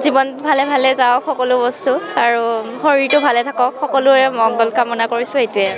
জীৱন ভালে ভালে যাওক সকলো বস্তু আৰু শৰীৰটো ভালে থাকক সকলোৰে মংগল কামনা কৰিছোঁ এইটোৱে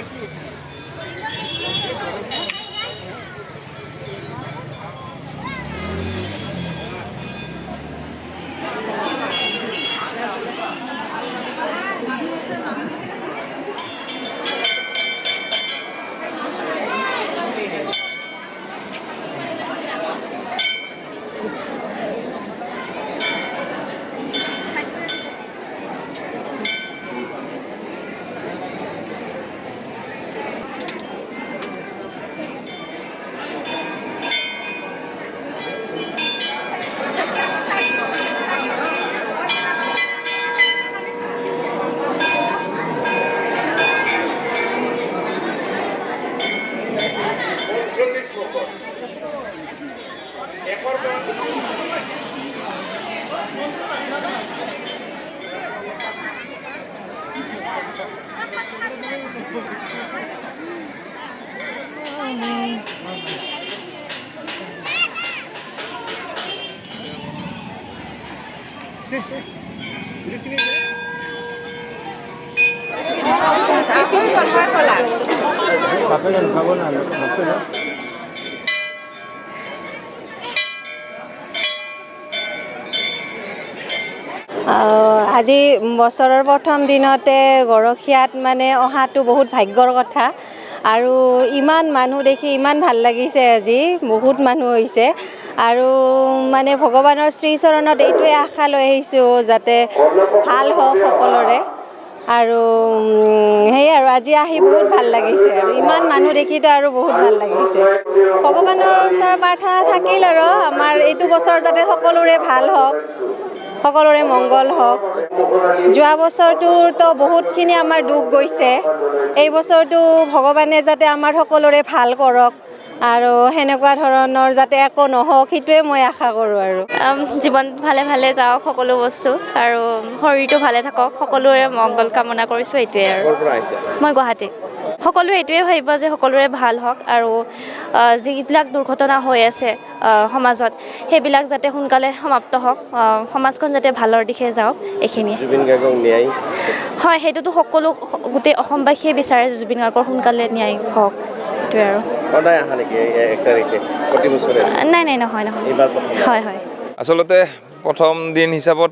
আজি বছৰৰ প্ৰথম দিনতে গৰখীয়াত মানে অহাটো বহুত ভাগ্যৰ কথা আৰু ইমান মানুহ দেখি ইমান ভাল লাগিছে আজি বহুত মানুহ হৈছে আৰু মানে ভগৱানৰ শ্ৰীচৰণত এইটোৱে আশা লৈ আহিছোঁ যাতে ভাল হওক সকলোৰে আৰু সেই আৰু আজি আহি বহুত ভাল লাগিছে আৰু ইমান মানুহ দেখিতো আৰু বহুত ভাল লাগিছে ভগৱানৰ ওচৰত প্ৰাৰ্থনা থাকিল আৰু আমাৰ এইটো বছৰ যাতে সকলোৰে ভাল হওক সকলোৰে মংগল হওক যোৱা বছৰটোতো বহুতখিনি আমাৰ দুখ গৈছে এই বছৰটো ভগৱানে যাতে আমাৰ সকলোৰে ভাল কৰক আৰু সেনেকুৱা ধৰণৰ যাতে একো নহওক সেইটোৱে মই আশা কৰোঁ আৰু জীৱন ভালে ভালে যাওক সকলো বস্তু আৰু শৰীৰটো ভালে থাকক সকলোৰে মংগল কামনা কৰিছোঁ এইটোৱে আৰু মই গুৱাহাটী সকলোৱে এইটোৱে ভাবিব যে সকলোৰে ভাল হওক আৰু যিবিলাক দুৰ্ঘটনা হৈ আছে সমাজত সেইবিলাক যাতে সোনকালে সমাপ্ত হওক সমাজখন যাতে ভালৰ দিশে যাওক এইখিনিয়ে হয় সেইটোতো সকলো গোটেই অসমবাসীয়ে বিচাৰে যে জুবিন গাৰ্গৰ সোনকালে ন্যায় হওক সেইটোৱে আৰু নাই নাই নহয় নহয় হয় হয় আচলতে প্ৰথম দিন হিচাপত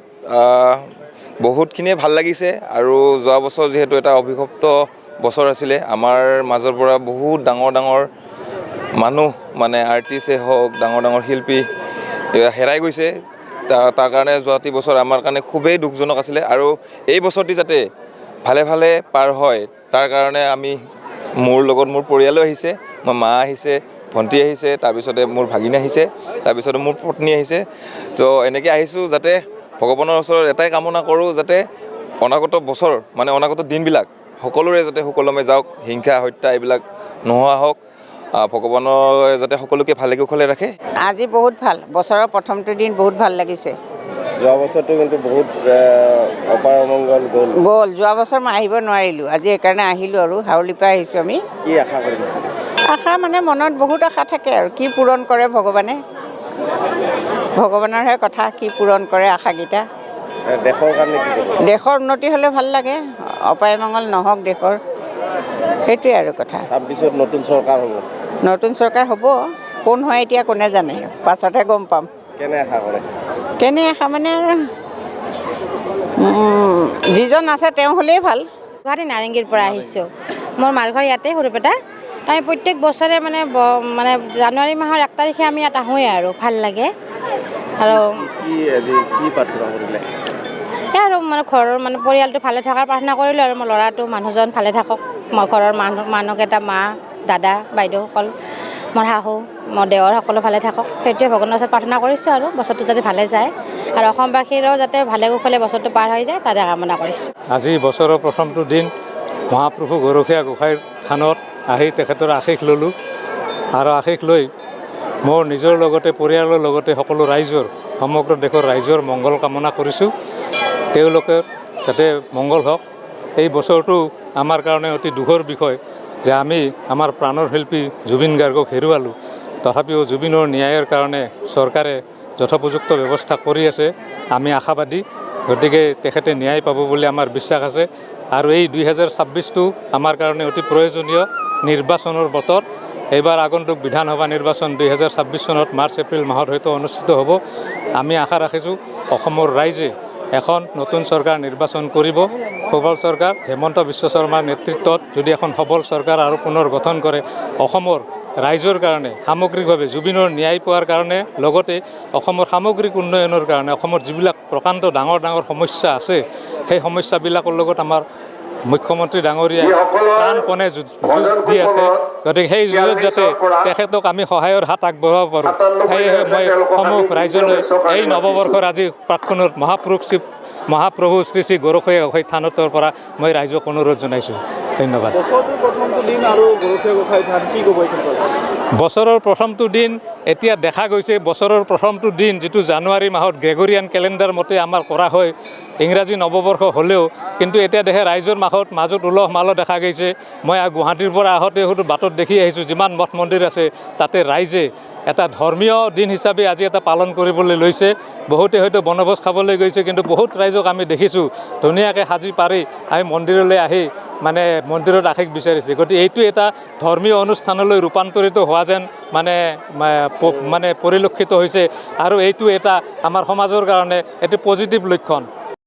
বহুতখিনিয়ে ভাল লাগিছে আৰু যোৱা বছৰ যিহেতু এটা অভিশপ্ত বছৰ আছিলে আমাৰ মাজৰ পৰা বহুত ডাঙৰ ডাঙৰ মানুহ মানে আৰ্টিষ্টেই হওক ডাঙৰ ডাঙৰ শিল্পী হেৰাই গৈছে তাৰ কাৰণে যোৱাটি বছৰ আমাৰ কাৰণে খুবেই দুখজনক আছিলে আৰু এই বছৰটি যাতে ভালে ভালে পাৰ হয় তাৰ কাৰণে আমি মোৰ লগত মোৰ পৰিয়ালো আহিছে মোৰ মা আহিছে ভণ্টি আহিছে তাৰপিছতে মোৰ ভাগিন আহিছে তাৰপিছতে মোৰ পত্নী আহিছে তো এনেকৈ আহিছোঁ যাতে ভগৱানৰ ওচৰত এটাই কামনা কৰোঁ যাতে অনাগত বছৰ মানে অনাগত দিনবিলাক সকলোৰে যাতে সুকলমে যাওক হিংসা হত্যা এইবিলাক নোহোৱা হওক ভগৱানৰ যাতে সকলোকে ভালে কুশলে ৰাখে আজি বহুত ভাল বছৰৰ প্ৰথমটো দিন বহুত ভাল লাগিছে যোৱা বছৰটো কিন্তু বহুত অপায় অমংগল গ'ল যোৱা বছৰ মই আহিব নোৱাৰিলোঁ আজি সেইকাৰণে আহিলোঁ আৰু হাউলিৰ পৰা আহিছোঁ আমি কি আশা কৰিছোঁ আশা মানে মনত বহুত আশা থাকে আৰু কি পূৰণ কৰে ভগৱানে ভগৱানৰহে কথা কি পূৰণ কৰে আশাকেইটা দেশৰ কাৰণে কি দেশৰ উন্নতি হ'লে ভাল লাগে অপায় অমংগল নহওক দেশৰ সেইটোৱে আৰু কথা 26ত নতুন চৰকাৰ হ'ব নতুন চৰকাৰ হ'ব কোন হয় এতিয়া কোনে জানে পাছতহে গম পাম কেনে আশা কৰে কেনে আশা মানে আৰু যিজন আছে তেওঁ হ'লেই ভাল গুৱাহাটী নাৰেংগীৰ পৰা আহিছোঁ মোৰ মাৰ ঘৰ ইয়াতে সৰুপেটা আমি প্ৰত্যেক বছৰে মানে জানুৱাৰী মাহৰ 1 তাৰিখে আমি ইয়াত আহোঁৱেই আৰু ভাল লাগে আৰু কি প্ৰাৰ্থনা কৰিলে আৰু মানে ঘৰৰ মানে পৰিয়ালটো ভালে থকাৰ প্ৰাৰ্থনা কৰিলোঁ আৰু মোৰ ল'ৰাটো মানুহজন ভালে থাকক মোৰ ঘৰৰ মানুহকেইটা মা দাদা বাইদেউসকল মোৰ শাহু মোৰ দেৱৰ সকলো ভালে থাকক সেইটোৱে ভগৱানৰ ওচৰত প্ৰাৰ্থনা কৰিছোঁ আৰু বছৰটো যাতে ভালে যায় আৰু অসমবাসীৰো যাতে ভালে কুশলে বছৰটো পাৰ হৈ যায় তাৰে কামনা কৰিছোঁ আজি বছৰৰ প্ৰথমটো দিন মহাপ্ৰভু গৰখীয়া গোসাঁইৰ থানত আহি তেখেতৰ আশীষ ল'লোঁ আৰু আশীষ লৈ মোৰ নিজৰ লগতে পৰিয়ালৰ লগতে সকলো ৰাইজৰ সমগ্ৰ দেশৰ ৰাইজৰ মংগল কামনা কৰিছোঁ তেওঁলোকে যাতে মংগল হওক এই বছৰটো আমাৰ কাৰণে অতি দুখৰ বিষয় যে আমি আমাৰ প্ৰাণৰ শিল্পী জুবিন গাৰ্গক হেৰুৱালোঁ তথাপিও জুবিনৰ ন্যায়ৰ কাৰণে চৰকাৰে যথোপযুক্ত ব্যৱস্থা কৰি আছে আমি আশাবাদী গতিকে তেখেতে ন্যায় পাব বুলি আমাৰ বিশ্বাস আছে আৰু এই 2026টো আমাৰ কাৰণে অতি প্ৰয়োজনীয় নিৰ্বাচনৰ বতৰ এইবাৰ আগন্তুক বিধানসভা নিৰ্বাচন 2026 চনত মাৰ্চ এপ্ৰিল মাহত হয়তো অনুষ্ঠিত হ'ব আমি আশা ৰাখিছোঁ অসমৰ ৰাইজে এখন নতুন চৰকাৰ নিৰ্বাচন কৰিব সবল চৰকাৰ হেমন্ত বিশ্ব শৰ্মাৰ নেতৃত্বত যদি এখন সবল চৰকাৰ আৰু পুনৰ গঠন কৰে অসমৰ ৰাইজৰ কাৰণে সামগ্ৰিকভাৱে জুবিনৰ ন্যায় পোৱাৰ কাৰণে লগতে অসমৰ সামগ্ৰিক উন্নয়নৰ কাৰণে অসমৰ যিবিলাক প্ৰকাণ্ড ডাঙৰ ডাঙৰ সমস্যা আছে সেই সমস্যাবিলাকৰ লগত আমাৰ মুখ্যমন্ত্ৰী ডাঙৰীয়াই প্ৰাণপণে যুঁজ দি আছে গতিকে সেই যুঁজত যাতে তেখেতক আমি সহায়ৰ হাত আগবঢ়াব পাৰোঁ সেয়েহে মই সমূহ ৰাইজলৈ এই নৱবৰ্ষৰ আজি প্ৰাক্ষণৰ মহাপ্ৰভু শ্ৰী শ্ৰী গৰখীয়া গোসাঁই থানতৰ পৰা মই ৰাইজক অনুৰোধ জনাইছোঁ ধন্যবাদ বছৰৰ প্ৰথমটো দিন এতিয়া দেখা গৈছে বছৰৰ প্ৰথমটো দিন যিটো জানুৱাৰী মাহত গ্ৰেগৰিয়ান কেলেণ্ডাৰ মতে আমাৰ কৰা হয় ইংৰাজী নৱবৰ্ষ হ'লেও কিন্তু এতিয়া দেখে ৰাইজৰ মাজত উলহ মালহ দেখা গৈছে মই গুৱাহাটীৰ পৰা আহোঁতে হয়তো বাটত দেখি আহিছোঁ যিমান মঠ মন্দিৰ আছে তাতে ৰাইজে এটা ধৰ্মীয় দিন হিচাপে আজি এটা পালন কৰিবলৈ লৈছে বহুতে হয়তো বনভোজ খাবলৈ গৈছে কিন্তু বহুত ৰাইজক আমি দেখিছোঁ ধুনীয়াকৈ সাজি পাৰি আমি মন্দিৰলৈ আহি মানে মন্দিৰত আশীষ বিচাৰিছে গতিকে এইটো এটা ধৰ্মীয় অনুষ্ঠানলৈ ৰূপান্তৰিত হোৱা যেন মানে পৰিলক্ষিত হৈছে আৰু এইটো এটা আমাৰ সমাজৰ কাৰণে এটি পজিটিভ লক্ষণ